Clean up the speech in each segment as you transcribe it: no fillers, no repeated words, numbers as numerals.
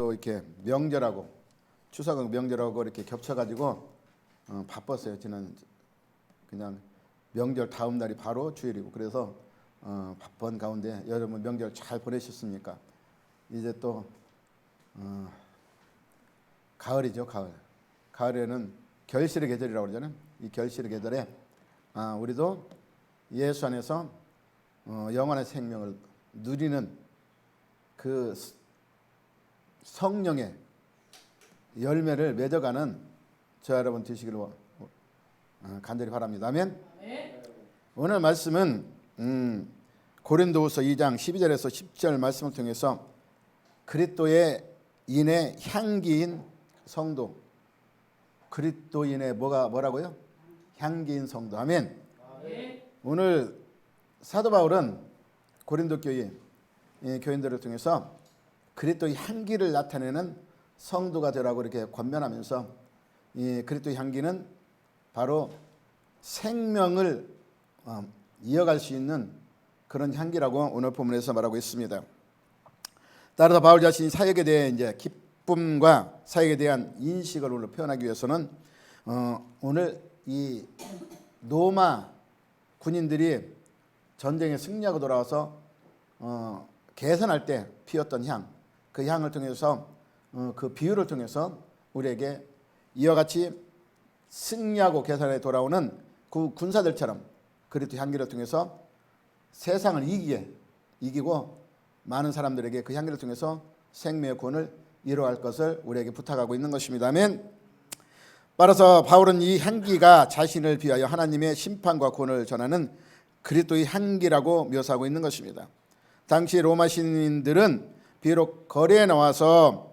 또 이렇게 명절하고 추석 명절하고 이렇게 겹쳐가지고 바빴어요. 지난 그냥 명절 다음 날이 바로 주일이고 그래서 바쁜 가운데 여러분 명절 잘 보내셨습니까? 이제 또 가을이죠. 가을에는 결실의 계절이라고 그러잖아요. 이 결실의 계절에 우리도 예수 안에서 영원한 생명을 누리는 그 성령의 열매를 맺어가는 저 여러분 되시기를 간절히 바랍니다. 아멘. 오늘 말씀은 고린도후서 2장 12절에서 10절 말씀을 통해서 그리스도의 인의 향기인 성도, 그리스도인의 뭐라고요? 향기인 성도. 아멘. 오늘 사도 바울은 고린도 교회 교인들을 통해서 그리스도의 향기를 나타내는 성도가 되라고 이렇게 권면하면서 이 그리스도의 향기는 바로 생명을 이어갈 수 있는 그런 향기라고 오늘 본문에서 말하고 있습니다. 따라서 바울 자신이 사역에 대해 이제 기쁨과 사역에 대한 인식을 오늘 표현하기 위해서는 오늘 이 로마 군인들이 전쟁에 승리하고 돌아와서 개선할 때 피웠던 향, 그 향을 통해서 그 비유를 통해서 우리에게 이와 같이 승리하고 개선해 돌아오는 그 군사들처럼 그리스도 향기를 통해서 세상을 이기고 많은 사람들에게 그 향기를 통해서 생명의 구원을 이루어갈 것을 우리에게 부탁하고 있는 것입니다. 아멘. 따라서 바울은 이 향기가 자신을 비하여 하나님의 심판과 구원을 전하는 그리스도의 향기라고 묘사하고 있는 것입니다. 당시 로마 시민들은 비록 거리에 나와서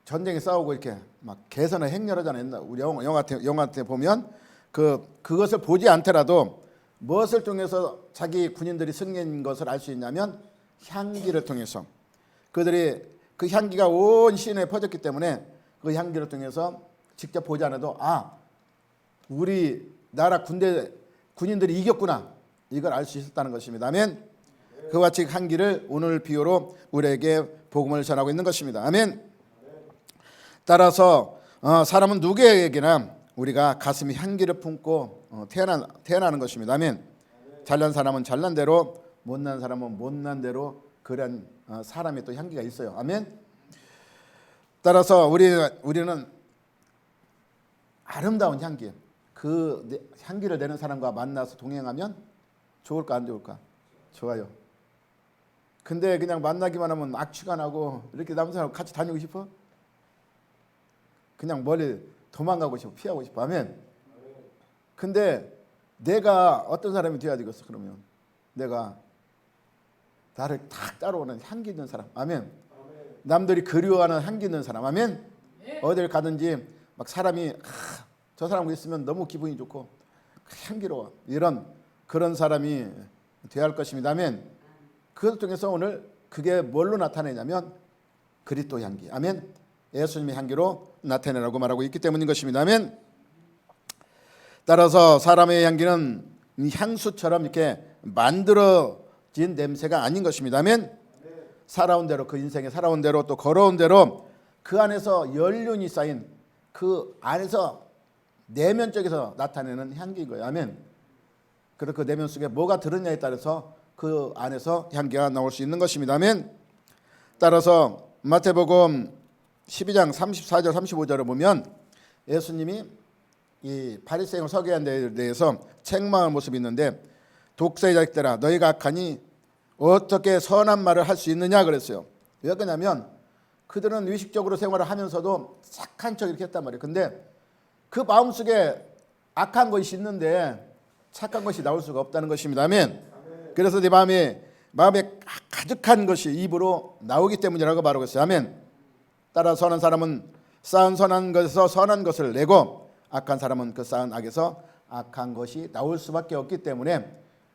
전쟁에 싸우고 이렇게 막 개선을 행렬하잖아요. 우리 영화 같은 보면 그것을 보지 않더라도 무엇을 통해서 자기 군인들이 승리한 것을 알 수 있냐면 향기를 통해서 그들이 그 향기가 온 시내에 퍼졌기 때문에 그 향기를 통해서 직접 보지 않아도 우리 나라 군인들이 이겼구나 이걸 알 수 있었다는 것입니다. 아멘. 그와 같이 향기를 오늘 비유로 우리에게 복음을 전하고 있는 것입니다. 아멘. 따라서 사람은 누구에게나 우리가 가슴에 향기를 품고 태어나는 것입니다. 아멘. 잘난 사람은 잘난 대로, 못난 사람은 못난 대로 그런 사람의 또 향기가 있어요. 아멘. 따라서 우리는 아름다운 향기, 그 향기를 내는 사람과 만나서 동행하면 좋을까 안 좋을까? 좋아요. 근데 그냥 만나기만 하면 악취가 나고 이렇게 남은 사람 같이 다니고 싶어? 그냥 멀리 도망가고 싶어, 피하고 싶어. 아멘. 근데 내가 어떤 사람이 돼야 되겠어? 그러면 내가 나를 탁 따라오는 향기 있는 사람. 아멘. 남들이 그리워하는 향기 있는 사람. 아멘. 어딜 가든지 막 사람이 저 사람 있으면 너무 기분이 좋고 향기로워. 그런 사람이 되어야 할 것입니다. 아멘. 그것을 통해서 오늘 그게 뭘로 나타내냐면 그리스도 향기. 아멘. 예수님의 향기로 나타내라고 말하고 있기 때문인 것입니다. 아멘. 따라서 사람의 향기는 향수처럼 이렇게 만들어진 냄새가 아닌 것입니다. 아멘. 살아온 대로 그 인생에 살아온 대로 또 걸어온 대로 그 안에서 연륜이 쌓인 그 안에서 내면 쪽에서 나타내는 향기인 거예요. 아멘. 그래서 그 내면 속에 뭐가 들었냐에 따라서 그 안에서 향기가 나올 수 있는 것입니다. 아멘. 따라서 마태복음 12장 34절 35절을 보면 예수님이 이 바리새인을 서기한 데 대해서 책망할 모습이 있는데 독사의 자식들아 너희가 악하니 어떻게 선한 말을 할 수 있느냐 그랬어요. 왜 그러냐면 그들은 의식적으로 생활을 하면서도 착한 척 이렇게 했단 말이에요. 근데 그 마음속에 악한 것이 있는데 착한 것이 나올 수가 없다는 것입니다. 아멘. 그래서 네 마음에 가득한 것이 입으로 나오기 때문이라고 말하고 있어요. 아멘. 따라 선한 사람은 쌓은 선한 것에서 선한 것을 내고 악한 사람은 그 쌓은 악에서 악한 것이 나올 수밖에 없기 때문에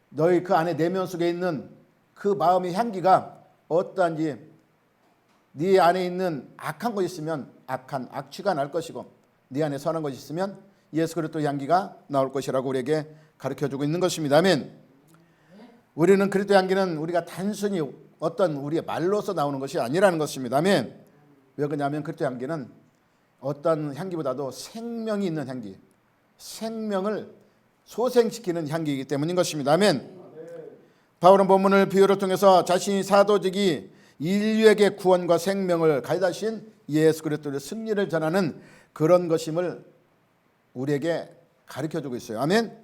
너희 그 안에 내면 속에 있는 그 마음의 향기가 어떠한지 네 안에 있는 악한 것이 있으면 악취가 날 것이고 네 안에 선한 것이 있으면 예수 그리스도의 향기가 나올 것이라고 우리에게 가르쳐주고 있는 것입니다. 아멘. 우리는 그리스도의 향기는 우리가 단순히 어떤 우리의 말로서 나오는 것이 아니라는 것입니다. 아멘. 왜 그러냐면 그리스도 향기는 어떤 향기보다도 생명이 있는 향기, 생명을 소생시키는 향기이기 때문인 것입니다. 아멘. 바울은 본문을 비유를 통해서 자신이 사도직이 인류에게 구원과 생명을 가져다신 예수 그리스도의 승리를 전하는 그런 것임을 우리에게 가르쳐주고 있어요. 아멘.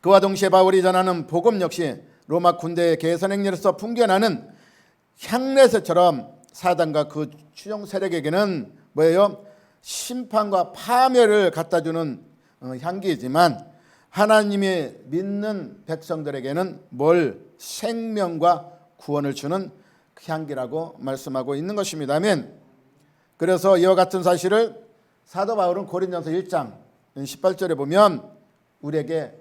그와 동시에 바울이 전하는 복음 역시 로마 군대의 개선행렬에서 풍겨나는 향내새처럼 사단과 그 추종 세력에게는 뭐예요? 심판과 파멸을 갖다주는 향기이지만 하나님이 믿는 백성들에게는 뭘 생명과 구원을 주는 향기라고 말씀하고 있는 것입니다. 아멘. 그래서 이와 같은 사실을 사도 바울은 고린도전서 1장 18절에 보면 우리에게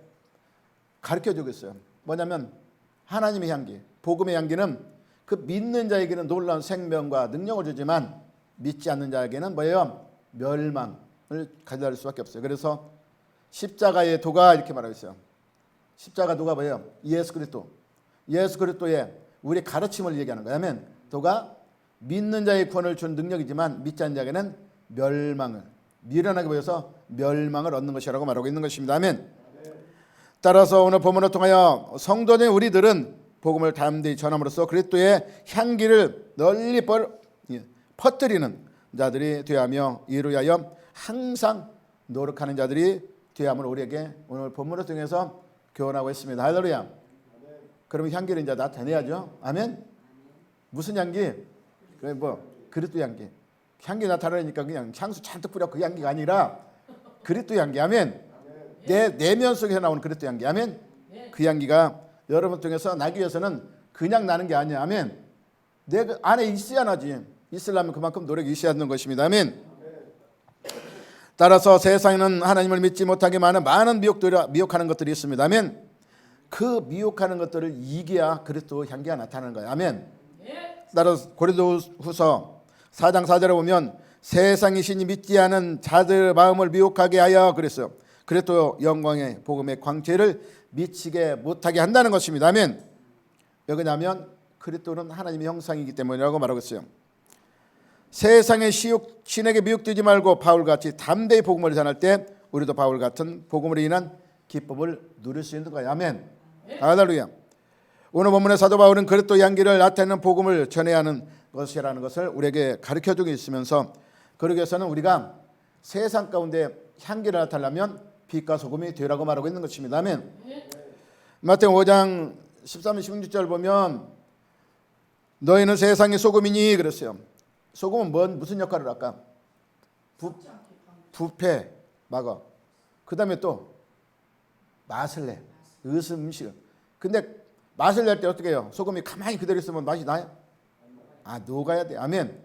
가르쳐주고 있어요. 뭐냐면 하나님의 향기, 복음의 향기는 그 믿는 자에게는 놀라운 생명과 능력을 주지만 믿지 않는 자에게는 뭐예요? 멸망을 가져다 줄 수밖에 없어요. 그래서 십자가의 도가 이렇게 말하고 있어요. 십자가 도가 뭐예요? 예수 그리스도. 예수 그리스도의 우리 가르침을 얘기하는 거예요. 아멘. 도가 믿는 자의 구원을 준 능력이지만 믿지 않는 자에게는 멸망을, 미련하게 보여서 멸망을 얻는 것이라고 말하고 있는 것입니다. 아멘. 따라서 오늘 본문을 통하여 성도된 우리들은 복음을 담대히 전함으로써 그리스도의 향기를 널리 퍼뜨리는 자들이 되어야하며 이를 위하여 항상 노력하는 자들이 되어야함을 우리에게 오늘 본문을 통해서 교훈하고 있습니다. 할렐루야. 그러면 향기를 이제 나타내야죠. 아멘. 무슨 향기? 그리스도 향기. 향기 나타내니까 그냥 향수 잔뜩 뿌려 그 향기가 아니라 그리스도 향기. 아멘. 내 내면 속에서 나오는 그리스도 향기. 아멘. 그 향기가 여러분 통해서 나기 위해서는 그냥 나는 게 아니야. 아멘. 내 안에 있어야 나지. 있으려면 그만큼 노력이 있어야 하는 것입니다. 아멘. 따라서 세상에는 하나님을 믿지 못하게 많은 미혹하는 것들이 있습니다. 아멘. 그 미혹하는 것들을 이겨야 그리스도 향기가 나타나는 거예요. 아멘. 따라서 고린도후서 4장 4절에 보면 세상의 신이 믿지 않은 자들 마음을 미혹하게 하여 그랬어요. 그리스도 영광의 복음의 광채를 미치게 못하게 한다는 것입니다. 아멘. 왜 그러냐면 그리스도는 하나님의 형상이기 때문이라고 말하고 있어요. 세상의 신에게 미혹되지 말고 바울같이 담대히 복음을 전할 때 우리도 바울 같은 복음으로 인한 기쁨을 누릴 수 있는 거예요. 아멘. 할렐루야. 오늘 본문의 사도 바울은 그리스도 향기를 나타내는 복음을 전해야 하는 것이라는 것을 우리에게 가르쳐주고 있으면서 그러기 위해서는 우리가 세상 가운데 향기를 나타내려면 빛과 소금이 되라고 말하고 있는 것입니다. 아멘. 마태복음 5장 13절 16절 보면 너희는 세상의 소금이니 그랬어요. 소금은 무슨 역할을 할까? 부패 막아. 그 다음에 또 맛을 내. 음식을. 근데 맛을 낼 때 어떻게 해요? 소금이 가만히 그대로 있으면 맛이 나요? 녹아야 돼. 아멘.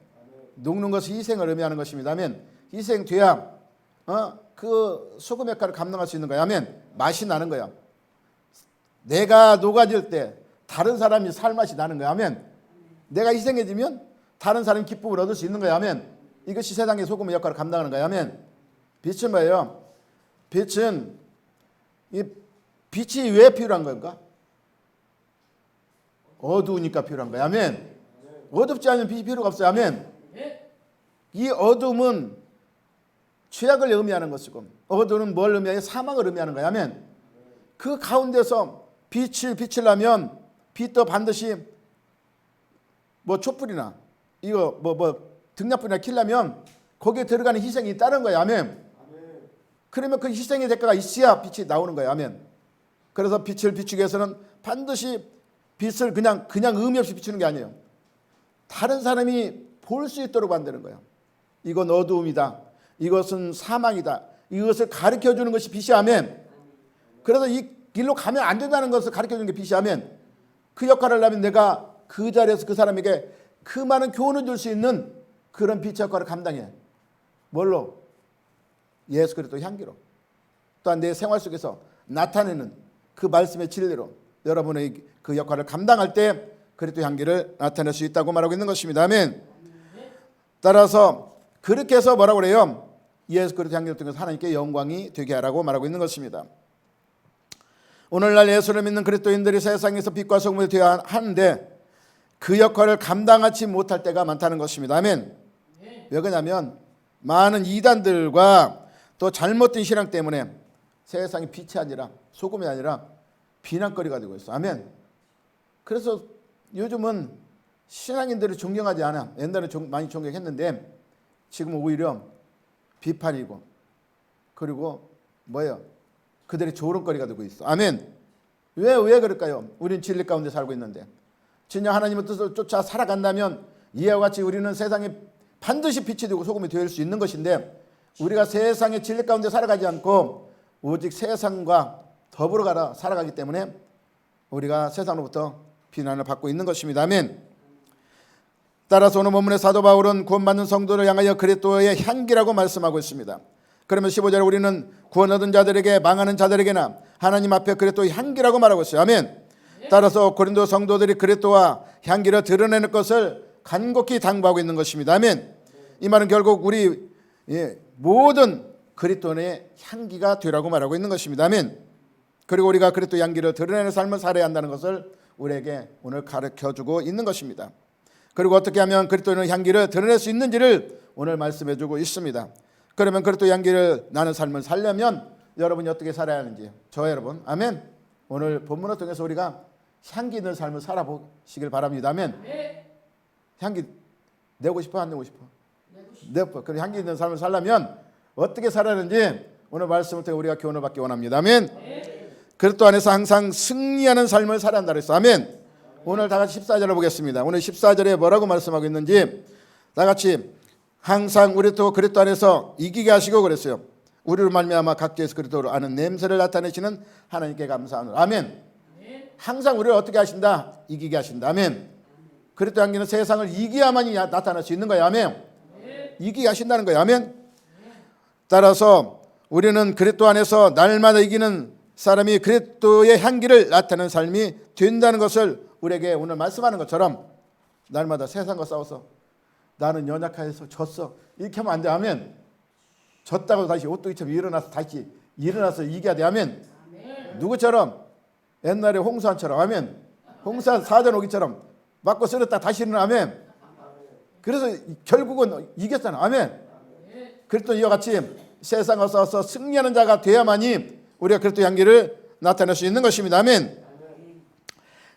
녹는 것이 희생을 의미하는 것입니다. 아멘. 희생돼야 그 소금 역할을 감당할 수 있는 거야. 아멘. 맛이 나는 거야. 내가 녹아질 때 다른 사람이 살 맛이 나는 거야. 아멘. 내가 희생해지면 다른 사람이 기쁨을 얻을 수 있는 거야. 아멘. 이것이 세상의 소금의 역할을 감당하는 거야. 아멘. 빛은 뭐예요? 빛은 빛이 왜 필요한 건가? 어두우니까 필요한 거야. 아멘. 어둡지 않으면 빛이 필요가 없어요. 아멘. 이 어둠은 죄악을 의미하는 것이고 어둠은 뭘 의미하냐? 사망을 의미하는 거야. 아멘. 그 가운데서 빛을 비추려면 빛도 반드시 촛불이나 이거 등약불이나 켜려면 거기에 들어가는 희생이 있다는 거야. 아멘. 그러면 그 희생의 대가가 있어야 빛이 나오는 거야. 아멘. 그래서 빛을 비추기 위해서는 반드시 빛을 그냥 의미 없이 비추는 게 아니에요. 다른 사람이 볼 수 있도록 만드는 거예요. 이건 어두움이다. 이것은 사망이다. 이것을 가르쳐주는 것이 빛이. 아멘. 그래서 이 길로 가면 안 된다는 것을 가르쳐주는 게 빛이. 아멘. 그 역할을 하면 내가 그 자리에서 그 사람에게 그 많은 교훈을 줄 수 있는 그런 빛의 역할을 감당해. 뭘로? 예수 그리스도 향기로. 또한 내 생활 속에서 나타내는 그 말씀의 진리로 여러분의 그 역할을 감당할 때 그리스도 향기를 나타낼 수 있다고 말하고 있는 것입니다. 아멘. 따라서 그렇게 해서 뭐라고 그래요? 예수 그리스도 향기를 통해서 하나님께 영광이 되게 하라고 말하고 있는 것입니다. 오늘날 예수를 믿는 그리스도인들이 세상에서 빛과 소금이 되어야 하는데 그 역할을 감당하지 못할 때가 많다는 것입니다. 아멘. 왜 그러냐면 많은 이단들과 또 잘못된 신앙 때문에 세상이 빛이 아니라 소금이 아니라 비난거리가 되고 있어. 아멘. 그래서 요즘은 신앙인들을 존경하지 않아. 옛날에 많이 존경했는데 지금은 오히려 비판이고 그리고 뭐예요? 그들의 조롱거리가 되고 있어. 아멘. 왜 그럴까요? 우리는 진리 가운데 살고 있는데 진짜 하나님의 뜻을 쫓아 살아간다면 이와 같이 우리는 세상에 반드시 빛이 되고 소금이 될 수 있는 것인데 우리가 세상의 진리 가운데 살아가지 않고 오직 세상과 더불어 살아가기 때문에 우리가 세상으로부터 비난을 받고 있는 것입니다. 아멘. 따라서 오늘 본문의 사도 바울은 구원받는 성도를 향하여 그리스도의 향기라고 말씀하고 있습니다. 그러면 15절에 우리는 구원 얻은 자들에게 망하는 자들에게나 하나님 앞에 그리스도의 향기라고 말하고 있어요. 아멘. 따라서 고린도 성도들이 그리스도와 향기를 드러내는 것을 간곡히 당부하고 있는 것입니다. 아멘. 이 말은 결국 우리 모든 그리스도의 향기가 되라고 말하고 있는 것입니다. 아멘. 그리고 우리가 그리스도의 향기를 드러내는 삶을 살아야 한다는 것을 우리에게 오늘 가르쳐주고 있는 것입니다. 그리고 어떻게 하면 그리스도의 향기를 드러낼 수 있는지를 오늘 말씀해주고 있습니다. 그러면 그리스도의 향기를 나는 삶을 살려면 여러분이 어떻게 살아야 하는지 저 여러분 아멘. 오늘 본문을 통해서 우리가 향기 있는 삶을 살아보시길 바랍니다. 아멘. 향기 내고 싶어 안 내고 싶어? 내고 싶어. 그럼 향기 있는 삶을 살려면 어떻게 살아야 하는지 오늘 말씀을 통해 우리가 교훈을 받기 원합니다. 아멘. 그리스도 안에서 항상 승리하는 삶을 살아야 한다 그랬어. 아멘. 오늘 다 같이 14절을 보겠습니다. 오늘 14절에 뭐라고 말씀하고 있는지 다 같이 항상 우리 또 그리스도 안에서 이기게 하시고 그랬어요. 우리로 말미암아 각지에서 그리스도를 아는 냄새를 나타내시는 하나님께 감사하노라. 아멘. 항상 우리를 어떻게 하신다? 이기게 하신다. 아멘. 그리스도 향기는 세상을 이기야만이 나타날 수 있는 거예요. 아멘. 이기게 하신다는 거예요. 아멘. 따라서 우리는 그리스도 안에서 날마다 이기는 사람이 그리스도의 향기를 나타내는 삶이 된다는 것을 우리에게 오늘 말씀하는 것처럼 날마다 세상과 싸워서 나는 연약해서 졌어 이렇게 하면 안 돼. 아멘. 졌다고 다시 오뚜기처럼 일어나서 이겨야 돼. 아멘. 누구처럼? 옛날에 홍수한처럼. 아멘. 홍수한 사전 오기처럼 맞고 쓰러졌다 다시 일어나. 아멘. 그래서 결국은 이겼잖아. 아멘. 그리스도 이와 같이 세상과 싸워서 승리하는 자가 돼야만이 우리가 그리스도 향기를 나타낼 수 있는 것입니다. 아멘.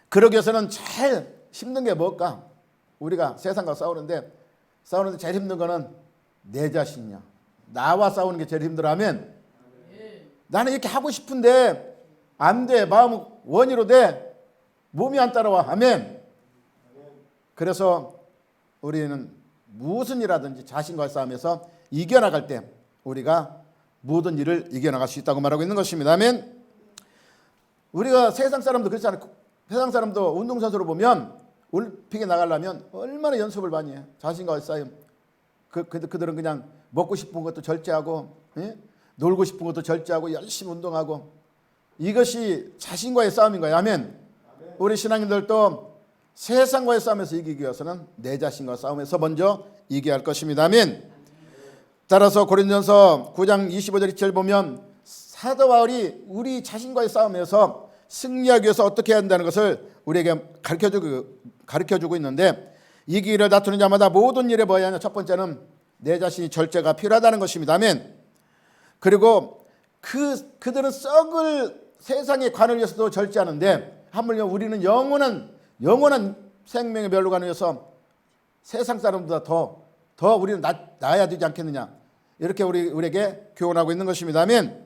그러기 위해서는 제일 힘든 게 뭘까? 우리가 세상과 싸우는데 제일 힘든 거는 내 자신이야. 나와 싸우는 게 제일 힘들어. 아멘. 나는 이렇게 하고 싶은데 안 돼. 마음은 원의로 돼. 몸이 안 따라와. 아멘. 그래서 우리는 무슨 일하든지 자신과의 싸움에서 이겨나갈 때 우리가 모든 일을 이겨나갈 수 있다고 말하고 있는 것입니다. 아멘. 우리가 세상 사람도 그렇잖아요. 세상 사람도 운동선수로 보면 올림픽에 나가려면 얼마나 연습을 많이 해. 자신과의 싸움. 그들은 그냥 먹고 싶은 것도 절제하고 놀고 싶은 것도 절제하고 열심히 운동하고 이것이 자신과의 싸움인 거예요. 아멘. 우리 신앙인들도 세상과의 싸움에서 이기기 위해서는 내 자신과 싸움에서 먼저 이겨야 할 것입니다. 아멘. 따라서 고린도전서 9장 25절 27절 보면 사도 바울이 우리 자신과의 싸움에서 승리하기 위해서 어떻게 해야 한다는 것을 우리에게 가르쳐주고 있는데 이기기를 다투는 자마다 모든 일에 뭐해야 하냐. 첫 번째는 내 자신이 절제가 필요하다는 것입니다. 아멘. 그리고 그들은 썩을 세상의 관을 위해서도 절제하는데 하물며 우리는 영원한 생명의 멸류관을 위해서 세상 사람보다 더 우리는 나아야 되지 않겠느냐. 이렇게 우리에게 교훈하고 있는 것입니다. 아멘.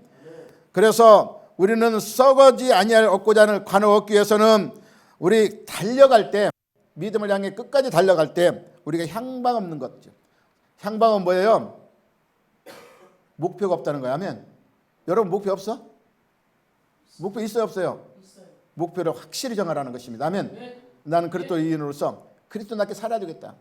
그래서 우리는 썩어지 아니할 얻고자 하는 관을 얻기 위해서는 우리 달려갈 때 믿음을 향해 끝까지 달려갈 때 우리가 향방 없는 것죠. 향방은 뭐예요? 목표가 없다는 거야. 아멘. 여러분 목표 없어? 목표 있어요 없어요? 목표를 확실히 정하라는 것입니다. 아멘. 나는 그리스도인으로서 그리스도답게 살아야 되겠다.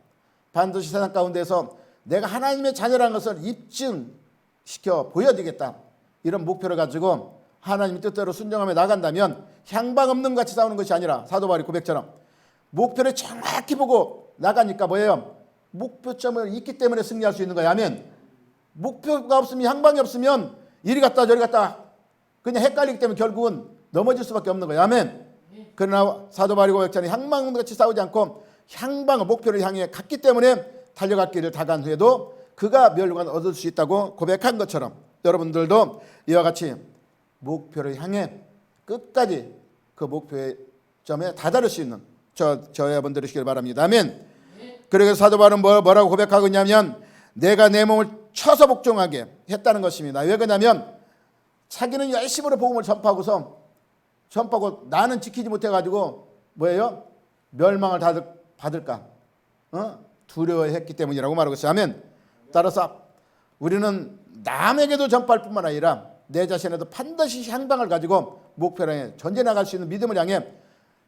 반드시 세상 가운데서 내가 하나님의 자녀라는 것을 입증시켜 보여야 되겠다. 이런 목표를 가지고 하나님의 뜻대로 순종하며 나간다면 향방 없는 것 같이 싸우는 것이 아니라 사도 바울의 고백처럼 목표를 정확히 보고 나가니까 뭐예요? 목표점을 있기 때문에 승리할 수 있는 거예요. 아멘. 목표가 없으면 향방이 없으면 이리 갔다 저리 갔다 그냥 헷갈리기 때문에 결국은 넘어질 수밖에 없는 거예요. 아멘. 그러나 사도 바울의 고백처럼 향방같이 싸우지 않고 향방을 목표를 향해 갔기 때문에 달려갈 길을 다 간 후에도 그가 멸류관을 얻을 수 있다고 고백한 것처럼 여러분들도 이와 같이 목표를 향해 끝까지 그 목표의 점에 다다를 수 있는 저여러분 들으시길 바랍니다. 아멘. 그래서 사도 바울은 뭐라고 고백하고 있냐면 내가 내 몸을 쳐서 복종하게 했다는 것입니다. 왜 그러냐면 자기는 열심으로 복음을 전파하고 나는 지키지 못해가지고 뭐예요? 멸망을 받을까 두려워했기 때문이라고 말하고 있어요. 아멘. 따라서 우리는 남에게도 전파할 뿐만 아니라 내 자신에도 반드시 향방을 가지고 목표를 향해 전진해 나갈 수 있는 믿음을 향해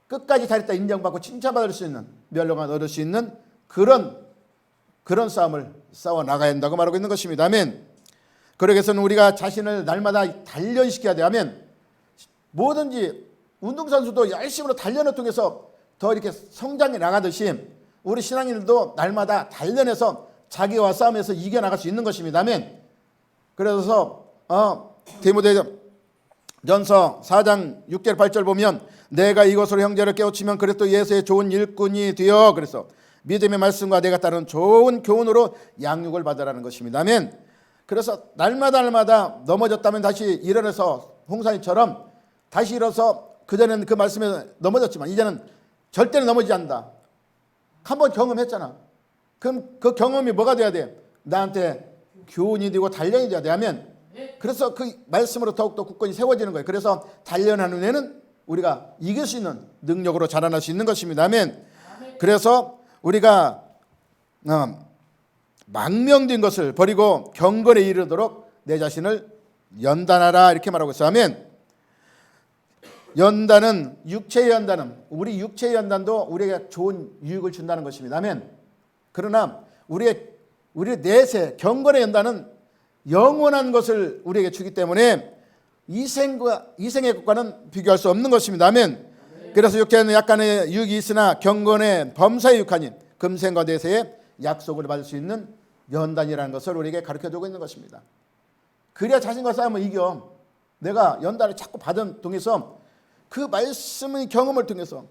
끝까지 잘했다 인정받고 칭찬받을 수 있는 멸망을 얻을 수 있는 그런 싸움을 싸워 나가야 한다고 말하고 있는 것입니다. 아멘. 그러기 위해서는 우리가 자신을 날마다 단련시켜야 돼. 아멘. 뭐든지 운동선수도 열심으로 단련을 통해서 더 이렇게 성장해 나가듯이 우리 신앙인들도 날마다 단련해서 자기와 싸움에서 이겨나갈 수 있는 것입니다. 아멘. 그래서 디모데전서 4장 6절 8절 보면 내가 이것으로 형제를 깨우치면 그리스도 예수의 좋은 일꾼이 되어 그래서 믿음의 말씀과 내가 따르는 좋은 교훈으로 양육을 받으라는 것입니다. 아멘. 그래서 날마다 넘어졌다면 다시 일어나서 홍산이처럼 다시 일어서 그전에는 그 말씀에 넘어졌지만 이제는 절대로 넘어지지 않는다. 한번 경험했잖아. 그럼 그 경험이 뭐가 돼야 돼? 나한테 교훈이 되고 단련이 돼야 돼. 아멘. 그래서 그 말씀으로 더욱더 굳건히 세워지는 거예요. 그래서 단련하는 후에는 우리가 이길 수 있는 능력으로 자라날 수 있는 것입니다. 아멘. 그래서 우리가 망명된 것을 버리고 경건에 이르도록 내 자신을 연단하라 이렇게 말하고 있어요. 아멘. 연단은 육체의 연단은 우리 육체의 연단도 우리에게 좋은 유익을 준다는 것입니다. 아멘. 그러나 우리의 내세 경건의 연단은 영원한 것을 우리에게 주기 때문에 이생의 것과는 비교할 수 없는 것입니다. 아멘. 그래서 육체는 약간의 유익이 있으나 경건의 범사에 육하니 금생과 대세의 약속을 받을 수 있는 연단이라는 것을 우리에게 가르쳐주고 있는 것입니다. 그래야 자신과 싸움을 이겨. 내가 연단을 자꾸 받은 통해서 그 말씀의 경험을 통해서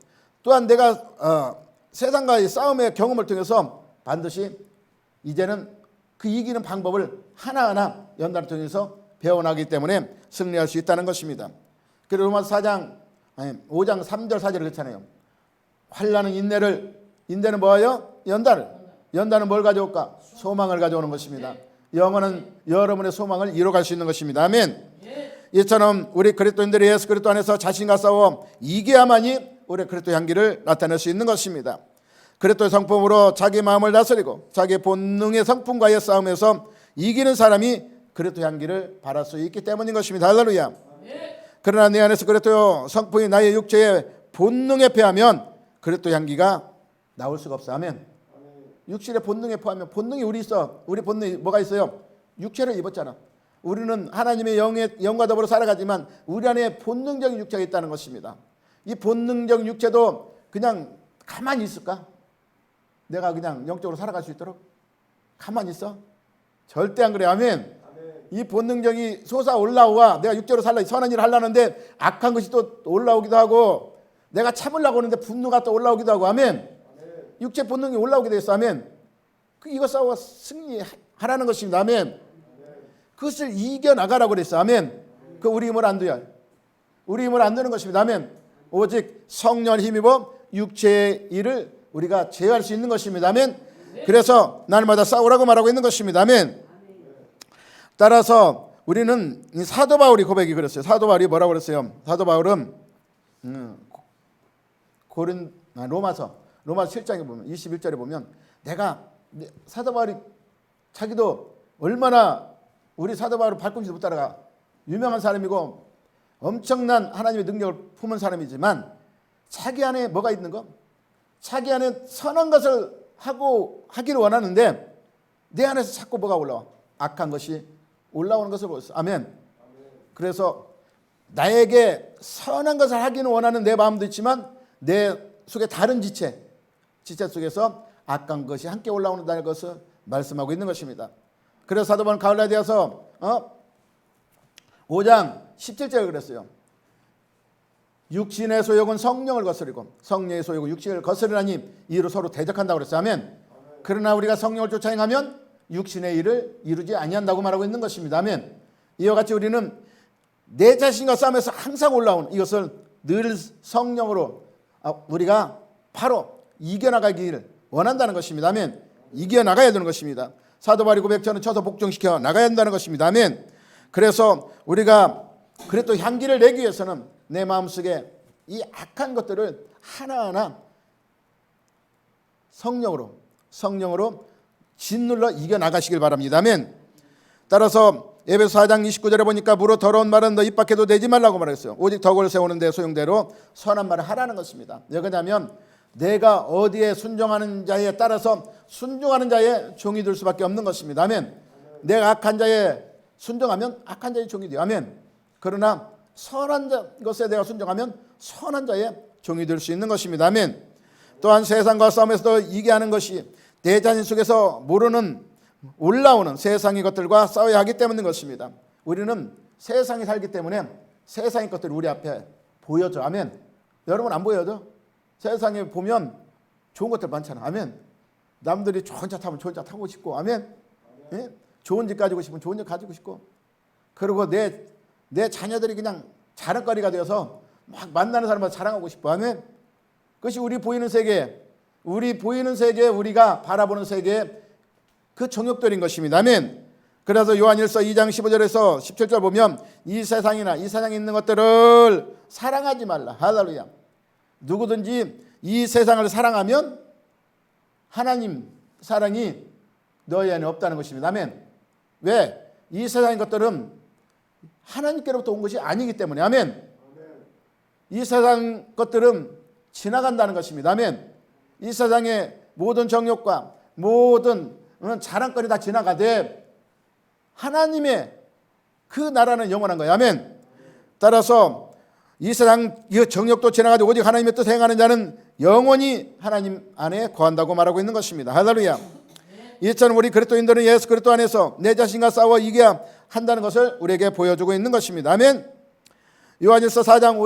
또한 내가 세상과의 싸움의 경험을 통해서 반드시 이제는 그 이기는 방법을 하나하나 연단을 통해서 배워나기 때문에 승리할 수 있다는 것입니다. 그리고 로마서 5장 3절 4절을 그렇잖아요. 환난은 인내는 뭐예요? 연단은 뭘 가져올까? 소망을 가져오는 것입니다. 영원한 여러분의 소망을 이뤄갈 수 있는 것입니다. 아멘. 이처럼 우리 그리스도인들이 예수 그리스도 안에서 자신과 싸워 이겨야만이 우리 그리스도 향기를 나타낼 수 있는 것입니다. 그리스도의 성품으로 자기 마음을 다스리고 자기 본능의 성품과의 싸움에서 이기는 사람이 그리스도 향기를 발할 수 있기 때문인 것입니다. 할렐루야. 그러나 내 안에서 그리스도 성품이 나의 육체의 본능에 패하면 그리스도 향기가 나올 수가 없어. 아멘. 육신의 본능에 패하면 본능이 우리 있어. 우리 본능이 뭐가 있어요? 육체를 입었잖아. 우리는 하나님의 영과 더불어 살아가지만 우리 안에 본능적인 육체가 있다는 것입니다. 이 본능적인 육체도 그냥 가만히 있을까? 내가 그냥 영적으로 살아갈 수 있도록 가만히 있어? 절대 안 그래. 아멘. 이 본능적이 솟아 올라와 내가 육적으로 살라 선한 일을 하려는데 악한 것이 또 올라오기도 하고 내가 참으려고 하는데 분노가 또 올라오기도 하고. 아멘. 육체 본능이 올라오게 되었어. 아멘. 이거 싸워 승리하라는 것입니다. 아멘. 그것을 이겨나가라고 그랬어. 아멘. 그 우리 힘을 안 둬야. 우리 힘을 안 드는 것입니다. 아멘. 오직 성령을 힘입어 육체의 일을 우리가 제어할 수 있는 것입니다. 아멘. 그래서 날마다 싸우라고 말하고 있는 것입니다. 아멘. 따라서 우리는 사도 바울이 고백이 그랬어요. 사도 바울이 뭐라고 그랬어요? 사도 바울은 로마서 7장에 보면 21절에 보면 사도 바울이 자기도 얼마나 우리 사도 바울을 발꿈치도 못 따라가 유명한 사람이고 엄청난 하나님의 능력을 품은 사람이지만 자기 안에 뭐가 있는 거? 자기 안에 선한 것을 하기를 원하는데 내 안에서 자꾸 뭐가 올라와? 악한 것이 올라오는 것을 보였어. 아멘. 그래서 나에게 선한 것을 하기는 원하는 내 마음도 있지만 내 속에 다른 지체 속에서 악한 것이 함께 올라오는 것을 말씀하고 있는 것입니다. 그래서 사도 바울은 갈라디아서 5장 17절에 그랬어요. 육신의 소욕은 성령을 거스르고 성령의 소욕은 육신을 거스르나니 이로 서로 대적한다고 그랬어요. 아멘. 그러나 우리가 성령을 쫓아 행하면 육신의 일을 이루지 아니한다고 말하고 있는 것입니다. 아멘. 이와 같이 우리는 내 자신과 싸움에서 항상 올라온 이것을 늘 성령으로 우리가 바로 이겨나가기를 원한다는 것입니다. 아멘. 이겨나가야 되는 것입니다. 사도 바울이 고백처럼 쳐서 복종시켜 나가야 한다는 것입니다. 아멘. 그래서 우리가 그래도 향기를 내기 위해서는 내 마음속에 이 악한 것들을 하나하나 성령으로 짓눌러 이겨나가시길 바랍니다. 아멘. 따라서 에베소 4장 29절에 보니까 무릇 더러운 말은 너 입 밖에도 내지 말라고 말했어요. 오직 덕을 세우는 데 소용대로 선한 말을 하라는 것입니다. 왜 그러냐면 내가 어디에 순종하는 자에 따라서 순종하는 자의 종이 될 수밖에 없는 것입니다. 아멘. 내가 악한 자에 순종하면 악한 자의 종이 돼요. 아멘. 그러나 선한 것에 내가 순종하면 선한 자의 종이 될 수 있는 것입니다. 아멘. 또한 세상과 싸움에서도 이겨하는 것이 내 자신 속에서 모르는 올라오는 세상의 것들과 싸워야 하기 때문인 것입니다. 우리는 세상이 살기 때문에 세상의 것들이 우리 앞에 보여져. 아멘. 여러분 안 보여져? 세상에 보면 좋은 것들 많잖아. 아멘. 남들이 좋은 차 타면 좋은 차 타고 싶고, 아멘. 예? 좋은 집 가지고 싶으면 좋은 집 가지고 싶고, 그리고 내 자녀들이 그냥 자랑거리가 되어서 막 만나는 사람마다 자랑하고 싶어. 아멘. 그것이 우리 보이는 세계, 우리가 바라보는 세계의 그 정욕들인 것입니다. 아멘. 그래서 요한일서 2장 15절에서 17절 보면 이 세상에 있는 것들을 사랑하지 말라. 할렐루야. 누구든지 이 세상을 사랑하면 하나님 사랑이 너희 안에 없다는 것입니다. 아멘. 왜? 이 세상의 것들은 하나님께로부터 온 것이 아니기 때문에. 아멘. 이 세상 것들은 지나간다는 것입니다. 아멘. 이 세상의 모든 정욕과 모든 자랑거리 다 지나가되 하나님의 그 나라는 영원한 거예요. 아멘. 따라서 이 세상 이 정욕도 지나가도 오직 하나님의 뜻 행하는 자는 영원히 하나님 안에 거한다고 말하고 있는 것입니다. 할렐루야. 이처럼 우리 그리스도인들은 예수 그리스도 안에서 내 자신과 싸워 이겨야 한다는 것을 우리에게 보여주고 있는 것입니다. 아멘. 요한일서 4장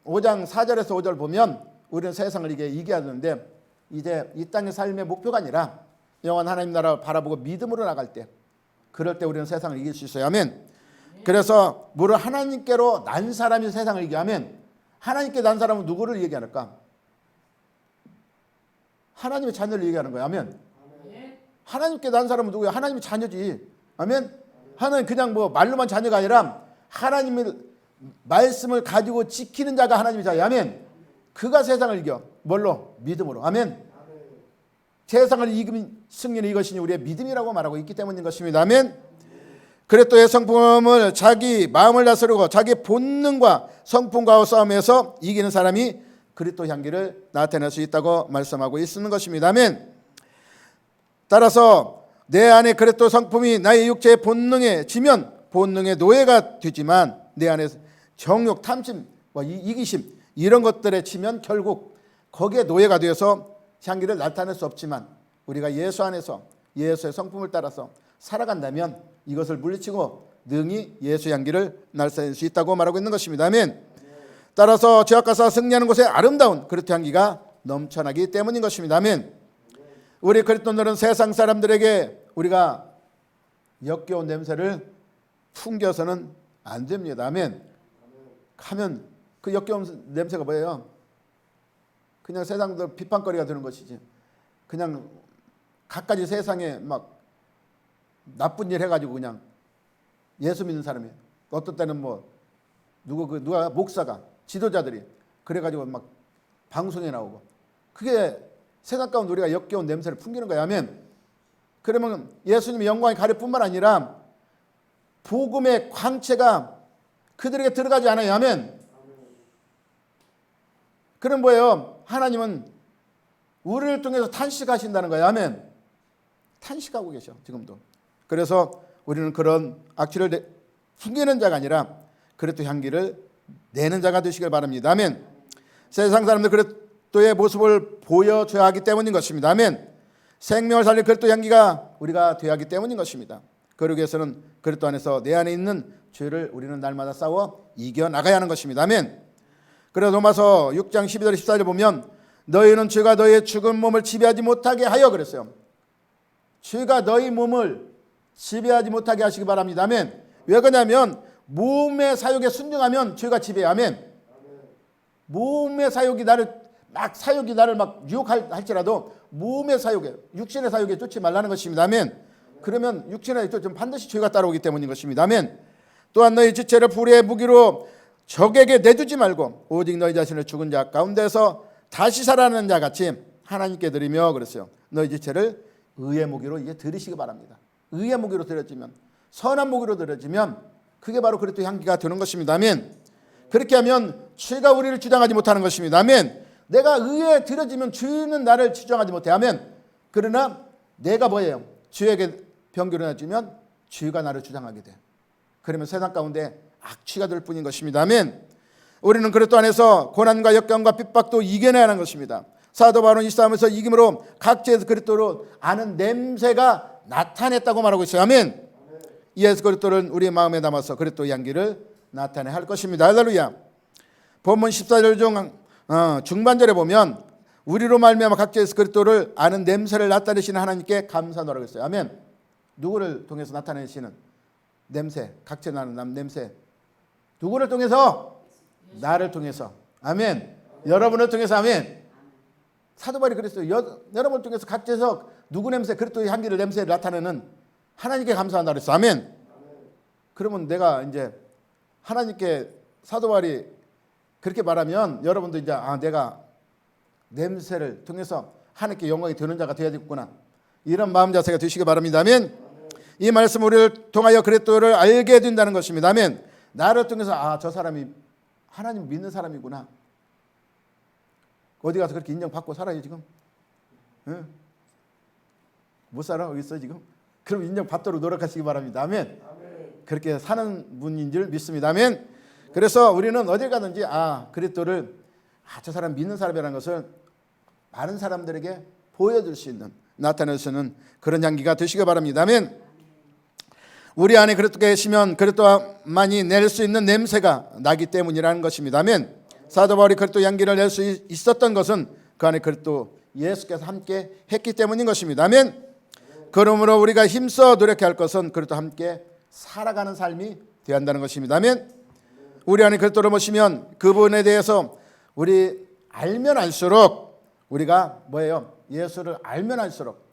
5장 4절에서 5절 보면 우리는 세상을 이겨야 하는데 이제 이 땅의 삶의 목표가 아니라 영원 하나님 나라를 바라보고 믿음으로 나갈 때, 그럴 때 우리는 세상을 이길 수 있어요. 아멘. 그래서 무릇 하나님께로 난 사람이 세상을 이겨. 아멘. 하나님께 난 사람은 누구를 얘기할까? 하나님의 자녀를 얘기하는 거예요. 아멘. 하나님께 난 사람은 누구야? 하나님의 자녀지. 아멘. 하나님 그냥 뭐 말로만 자녀가 아니라 하나님의 말씀을 가지고 지키는 자가 하나님의 자예요. 아멘. 그가 세상을 이겨. 뭘로? 믿음으로. 아멘. 세상을 이기는 승리는 이것이니 우리의 믿음이라고 말하고 있기 때문인 것입니다. 아멘. 그리스도의 성품을 자기 마음을 다스리고 자기 본능과 성품과의 싸움에서 이기는 사람이 그리스도 향기를 나타낼 수 있다고 말씀하고 있는 것입니다. 아멘. 따라서 내 안에 그리스도 성품이 나의 육체의 본능에 지면 본능의 노예가 되지만 내 안에 정욕, 탐심, 이기심 이런 것들에 치면 결국 거기에 노예가 되어서 향기를 나타낼 수 없지만 우리가 예수 안에서 예수의 성품을 따라서 살아간다면 이것을 물리치고 능히 예수 향기를 나타낼 수 있다고 말하고 있는 것입니다. 아멘. 따라서 죄악과 싸워 승리하는 곳에 아름다운 그리스도 향기가 넘쳐나기 때문인 것입니다. 아멘. 우리 그리스도인들은 세상 사람들에게 우리가 역겨운 냄새를 풍겨서는 안 됩니다. 아멘. 하면 그 역겨운 냄새가 뭐예요? 그냥 세상들 비판거리가 되는 것이지. 그냥 갖가지 세상에 막 나쁜 일 해가지고 그냥 예수 믿는 사람이 어떤 때는 뭐 누가 목사가 지도자들이 그래가지고 막 방송에 나오고 그게 세상 가운데 우리가 역겨운 냄새를 풍기는 거야. 아멘. 그러면 예수님의 영광이 가릴 뿐만 아니라 복음의 광채가 그들에게 들어가지 않아요. 아멘. 그럼 뭐예요? 하나님은 우리를 통해서 탄식하신다는 거예요. 아멘. 탄식하고 계셔 지금도. 그래서 우리는 그런 악취를 풍기는 자가 아니라 그리스도 향기를 내는 자가 되시길 바랍니다. 아멘. 세상 사람들 그리스도의 모습을 보여줘야 하기 때문인 것입니다. 아멘. 생명을 살릴 그리스도 향기가 우리가 되어야 하기 때문인 것입니다. 그러기 위해서는 그리스도 안에서 내 안에 있는 죄를 우리는 날마다 싸워 이겨나가야 하는 것입니다. 아멘. 그래서 로마서 6장 12절 14절 보면 너희는 죄가 너희의 죽은 몸을 지배하지 못하게 하여 그랬어요. 죄가 너희 몸을 지배하지 못하게 하시기 바랍니다. 아멘. 왜 그러냐면 몸의 사욕에 순종하면 죄가 지배해. 아멘. 몸의 사욕이 나를 막 유혹할지라도 몸의 사욕에, 육신의 사욕에 쫓지 말라는 것입니다. 아멘. 그러면 육신에 쫓으면 반드시 죄가 따라오기 때문인 것입니다. 아멘. 또한 너희 지체를 불의의 무기로 적에게 내주지 말고 오직 너희 자신을 죽은 자 가운데서 다시 살아나는 자 같이 하나님께 드리며 그랬어요. 너희 지체를 의의 무기로 이제 드리시기 바랍니다. 의의 무기로 드려지면, 선한 무기로 드려지면 그게 바로 그리스도의 향기가 되는 것입니다. 아멘. 그렇게 하면 죄가 우리를 주장하지 못하는 것입니다. 아멘. 내가 의에 드려지면 죄는 나를 주장하지 못해. 아멘. 그러나 내가 뭐예요? 죄에게 병기로 내주면 죄가 나를 주장하게 돼. 그러면 세상 가운데 악취가 될 뿐인 것입니다. 아멘. 우리는 그리스도 안에서 고난과 역경과 핍박도 이겨내야 하는 것입니다. 사도 바울은 이 싸움에서 이김으로 각지에서 그리스도를 아는 냄새가 나타냈다고 말하고 있어요. 아멘. 예수 그리스도를 우리의 마음에 담아서 그리스도의 향기를 나타내야 할 것입니다. 할렐루야. 본문 14절 중 중반절에 보면 우리로 말미암아 각지에서 그리스도를 아는 냄새를 나타내시는 하나님께 감사하노라고 했어요. 아멘. 누구를 통해서 나타내시는 냄새, 각지 나는 냄새. 누구를 통해서? 나를 통해서. 아멘. 여러분을 통해서. 아멘. 사도 바울이 그랬어요. 여러분을 통해서 각지에서 누구 냄새, 그리스도의 향기를 냄새를 나타내는 하나님께 감사한다 그랬어. 아멘. 그러면 내가 이제 하나님께 사도 바울이 그렇게 말하면 여러분도 이제 내가 냄새를 통해서 하나님께 영광이 되는 자가 되어야 되겠구나. 이런 마음 자세가 되시기 바랍니다. 아멘. 이 말씀 우리를 통하여 그리스도를 알게 된다는 것입니다. 아멘. 나를 통해서 저 사람이 하나님 믿는 사람이구나. 어디 가서 그렇게 인정받고 살아요 지금? 응? 못 살아? 어디 있어 지금? 그럼 인정받도록 노력하시기 바랍니다. 아멘. 그렇게 사는 분인 줄 믿습니다. 아멘. 그래서 우리는 어딜 가든지 그리스도를 저 사람 믿는 사람이라는 것을 많은 사람들에게 보여줄 수 있는, 나타낼 수 있는 그런 향기가 되시기 바랍니다. 아멘. 우리 안에 그리스도가 계시면 그리스도만이 낼 수 있는 냄새가 나기 때문이라는 것입니다. 아멘. 사도 바울이 그리스도 향기를 낼 수 있었던 것은 그 안에 그리스도 예수께서 함께 했기 때문인 것입니다. 아멘. 그러므로 우리가 힘써 노력해야 할 것은 그리스도 함께 살아가는 삶이 되어야 한다는 것입니다. 아멘. 우리 안에 그리스도를 모시면 그분에 대해서 우리 알면 알수록 우리가 뭐예요? 예수를 알면 알수록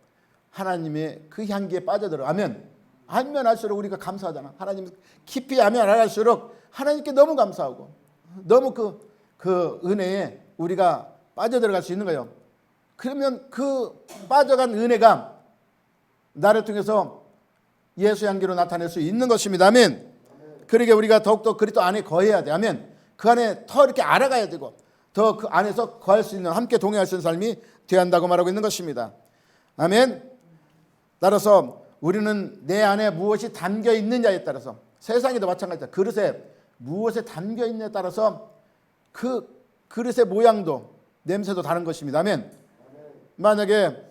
하나님의 그 향기에 빠져들어. 아멘. 알면 알수록 우리가 감사하잖아. 하나님 깊이 알면 알수록 하나님께 너무 감사하고 너무 그 은혜에 우리가 빠져들어갈 수 있는 거예요. 그러면 그 빠져간 은혜가 나를 통해서 예수 향기로 나타낼 수 있는 것입니다. 아멘. 그러게 우리가 더욱더 그리스도 안에 거해야 돼. 아멘. 그 안에 더 이렇게 알아가야 되고 더 그 안에서 거할 수 있는, 함께 동행할 수 있는 삶이 되어야 한다고 말하고 있는 것입니다. 아멘. 따라서 우리는 내 안에 무엇이 담겨 있느냐에 따라서, 세상에도 마찬가지다. 그릇에 무엇에 담겨 있느냐에 따라서 그 그릇의 모양도 냄새도 다른 것입니다. 아멘. 만약에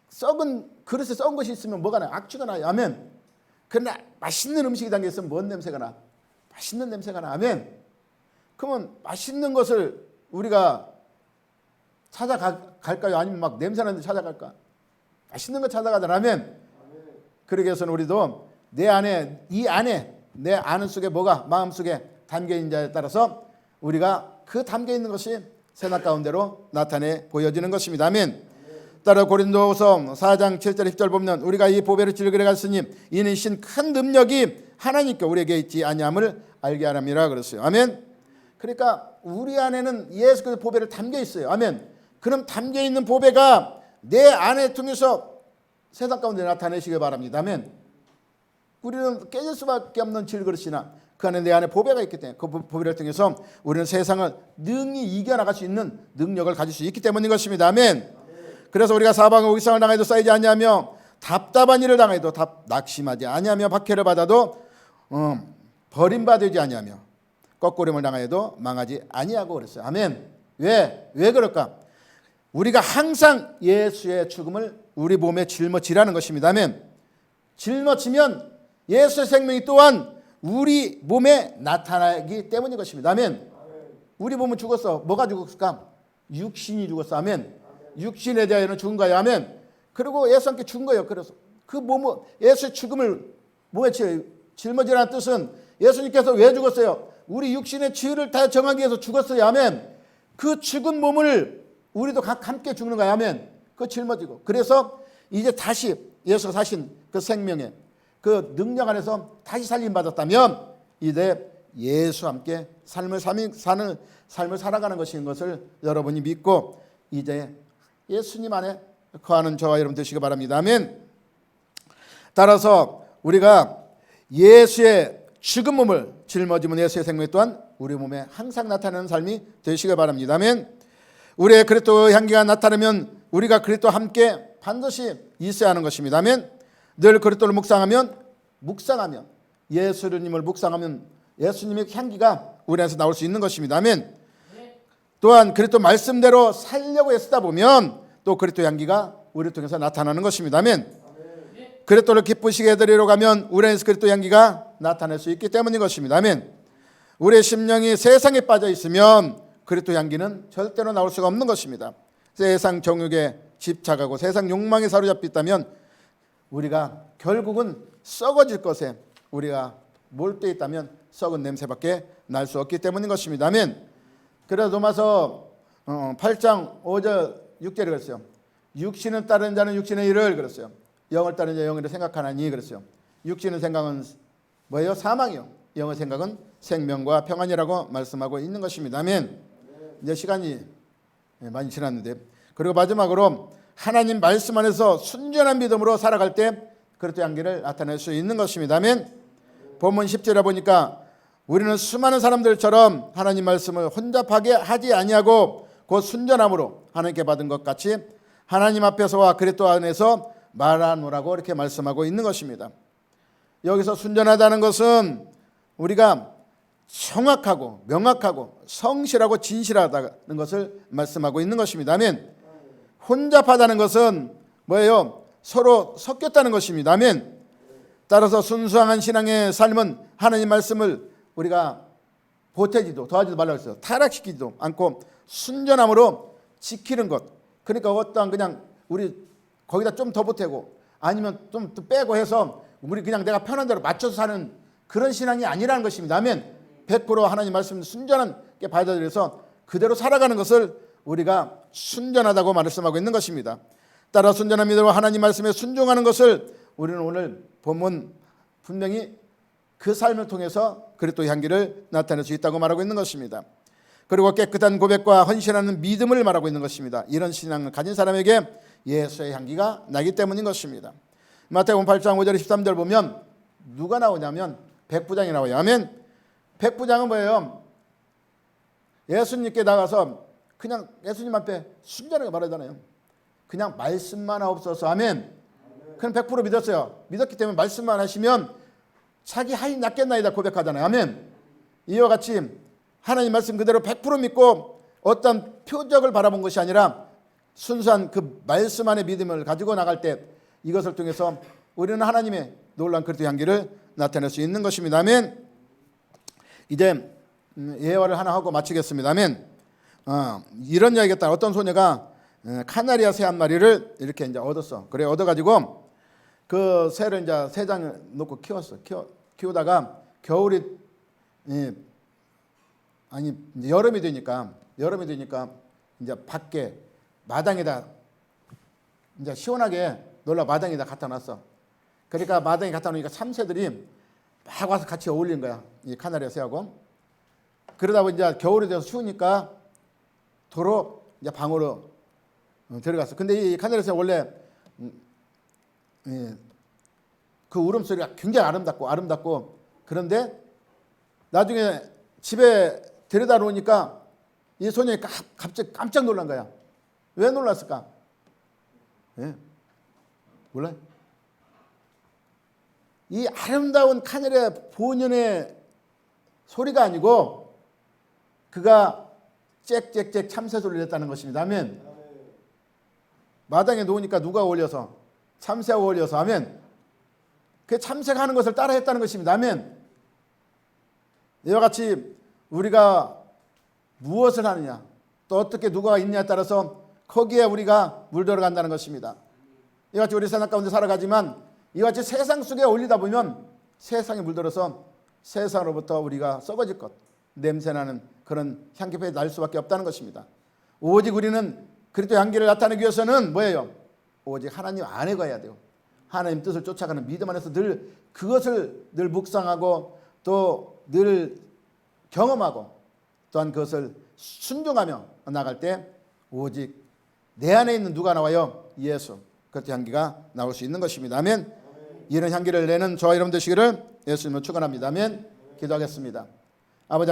썩은 그릇에 썩은 것이 있으면 뭐가 나요? 악취가 나요. 아멘. 그러나 맛있는 음식이 담겨 있으면 뭔 냄새가 나? 맛있는 냄새가 나. 아멘. 그러면 맛있는 것을 우리가 찾아갈까요? 아니면 막 냄새나는 데 찾아갈까? 맛있는 거 찾아가잖아. 아멘. 그러기 위해서는 우리도 내 안에, 내 아는 속에 뭐가 마음 속에 담겨 있는 자에 따라서 우리가 그 담겨 있는 것이 세상 가운데로 나타내 보여지는 것입니다. 아멘. 따라 고린도서 4장 7절 10절 보면 우리가 이 보배를 즐거게 갔으니 이는 신 큰 능력이 하나님께 우리에게 있지 아니함을 알게 하람이라 그랬어요. 아멘. 그러니까 우리 안에는 예수 그리스도의 보배를 담겨 있어요. 아멘. 그럼 담겨 있는 보배가 내 안에 통해서 세상 가운데 나타내시길 바랍니다. 아멘. 우리는 깨질 수밖에 없는 질그릇이나 그 안에 내 안에 보배가 있기 때문에 그 보배를 통해서 우리는 세상을 능히 이겨나갈 수 있는 능력을 가질 수 있기 때문인 것입니다. 아멘. 그래서 우리가 사방에 오기상을 당해도 쌓이지 아니하며 답답한 일을 당해도 낙심하지 아니하며 박해를 받아도 버림받지 아니하며 꺾으림을 당하여도 망하지 아니하고 그랬어요. 아멘. 왜 그럴까? 우리가 항상 예수의 죽음을 우리 몸에 짊어지라는 것입니다. 아멘. 짊어지면 예수의 생명이 또한 우리 몸에 나타나기 때문인 것입니다. 아멘. 우리 몸은 죽었어. 뭐가 죽었을까? 육신이 죽었어. 아멘. 육신에 대하여는 죽은 거야. 아멘. 그리고 예수와 함께 죽은 거예요. 그래서 그 몸은 예수의 죽음을 몸에 짊어지라는 뜻은 예수님께서 왜 죽었어요? 우리 육신의 죄를 다 정하기 위해서 죽었어요. 아멘. 그 죽은 몸을 우리도 함께 죽는 거야. 아멘. 그 짊어지고. 그래서 이제 다시 예수가 사신 그 생명의 그 능력 안에서 다시 살림 받았다면 이제 예수와 함께 삶을 살아가는 것인 것을 여러분이 믿고 이제 예수님 안에 거하는 저와 여러분 되시기 바랍니다. 아멘. 따라서 우리가 예수의 죽은 몸을 짊어지면 예수의 생명 또한 우리 몸에 항상 나타나는 삶이 되시기 바랍니다. 아멘. 우리의 그리스도 향기가 나타나면 우리가 그리스도와 함께 반드시 있어야 하는 것입니다. 아멘. 늘 그리스도를 묵상하면 예수님을 묵상하면 예수님의 향기가 우리 안에서 나올 수 있는 것입니다. 아멘. 또한 그리스도 말씀대로 살려고 애쓰다 보면 또 그리스도 향기가 우리를 통해서 나타나는 것입니다. 아멘. 그리스도를 기쁘시게 해드리러 가면 우리 안에서 그리스도 향기가 나타날 수 있기 때문인 것입니다. 아멘. 우리의 심령이 세상에 빠져 있으면 그리스도 향기는 절대로 나올 수가 없는 것입니다. 세상 정욕에 집착하고 세상 욕망에 사로잡혀 있다면 우리가 결국은 썩어질 것에 우리가 몰두해 있다면 썩은 냄새밖에 날 수 없기 때문인 것입니다. 아멘. 그래서 로마서 8장 5절 6절에 그랬어요. 육신을 따르는 자는 육신의 일을 그랬어요. 영을 따르는 자 영의 일을 생각하나니 그랬어요. 육신의 생각은 뭐예요? 사망이요. 영의 생각은 생명과 평안이라고 말씀하고 있는 것입니다. 아멘. 이제 시간이 많이 지났는데 그리고 마지막으로 하나님 말씀 안에서 순전한 믿음으로 살아갈 때 그리스도의 향기를 나타낼 수 있는 것입니다. 아멘. 본문 10절에 보니까 우리는 수많은 사람들처럼 하나님 말씀을 혼잡하게 하지 아니하고 곧 순전함으로 하나님께 받은 것 같이 하나님 앞에서와 그리스도 안에서 말하노라고 이렇게 말씀하고 있는 것입니다. 여기서 순전하다는 것은 우리가 정확하고 명확하고 성실하고 진실하다는 것을 말씀하고 있는 것입니다. 아멘. 혼잡하다는 것은 뭐예요? 서로 섞였다는 것입니다. 아멘. 따라서 순수한 신앙의 삶은 하나님 말씀을 우리가 보태지도 더하지도 말라고 했어요. 타락시키지도 않고 순전함으로 지키는 것. 그러니까 어떠한 그냥 우리 거기다 좀 더 보태고 아니면 좀 더 빼고 해서 우리 그냥 내가 편한 대로 맞춰서 사는 그런 신앙이 아니라는 것입니다. 아멘. 100% 하나님 말씀 순전하게 받아들여서 그대로 살아가는 것을 우리가 순전하다고 말씀하고 있는 것입니다. 따라 순전한 믿음으로 하나님 말씀에 순종하는 것을 우리는 오늘 본문 분명히 그 삶을 통해서 그리스도의 향기를 나타낼 수 있다고 말하고 있는 것입니다. 그리고 깨끗한 고백과 헌신하는 믿음을 말하고 있는 것입니다. 이런 신앙을 가진 사람에게 예수의 향기가 나기 때문인 것입니다. 마태복음 8장 5절 13절 보면 누가 나오냐면 백부장이 나와요. 아멘. 백부장은 뭐예요? 예수님께 나가서 그냥 예수님 앞에 순전하게 말하잖아요. 그냥 말씀만 없어서 아멘. 그럼 100% 믿었어요. 믿었기 때문에 말씀만 하시면 자기 하인 낫겠나이다 고백하잖아요. 아멘. 이와 같이 하나님 말씀 그대로 100% 믿고 어떤 표적을 바라본 것이 아니라 순수한 그 말씀 안의 믿음을 가지고 나갈 때 이것을 통해서 우리는 하나님의 놀라운 그리스도의 향기를 나타낼 수 있는 것입니다. 아멘. 이제 예화를 하나 하고 마치겠습니다. 아멘. 이런 이야기가 있다. 어떤 소녀가 카나리아 새 한 마리를 이렇게 이제 얻었어. 그래 얻어가지고 그 새를 이제 새장을 놓고 키웠어. 키우다가 겨울이 아니 이제 여름이 되니까 이제 밖에 마당에다 이제 시원하게 놀라 마당에다 갖다 놨어. 그러니까 마당에 갖다 놓으니까 참새들이 막 와서 같이 어울리는 거야. 이 카나리아 새하고. 그러다 보니 이제 겨울이 돼서 추우니까 도로 이제 방으로 들어갔어. 근데 이 카나리아 새 원래 그 울음소리가 굉장히 아름답고 그런데 나중에 집에 데려다 놓으니까 이 소년이 갑자기 깜짝 놀란 거야. 왜 놀랐을까? 몰라요? 이 아름다운 카나리아 본연의 소리가 아니고 그가 짹짹짹 참새 소리를 냈다는 것입니다. 아멘. 마당에 놓으니까 누가 어울려서? 참새가 어울려서. 아멘. 그 참새가 하는 것을 따라 했다는 것입니다. 아멘. 이와 같이 우리가 무엇을 하느냐, 또 어떻게 누가 있냐에 따라서 거기에 우리가 물들어 간다는 것입니다. 이같이 우리 세상 가운데 살아가지만 이같이 세상 속에 올리다 보면 세상에 물들어서 세상으로부터 우리가 썩어질 것, 냄새나는 그런 향기병이 날 수밖에 없다는 것입니다. 오직 우리는 그리스도의 향기를 나타내기 위해서는 뭐예요? 오직 하나님 안에 가야 돼요. 하나님 뜻을 쫓아가는 믿음 안에서 늘 그것을 늘 묵상하고 또 늘 경험하고 또한 그것을 순종하며 나갈 때 오직 내 안에 있는 누가 나와요? 예수. 그때 향기가 나올 수 있는 것입니다. 아멘. 이런 향기를 내는 저와 여러분 되시기를 예수님으로 축원합니다. 아멘. 기도하겠습니다. 아버지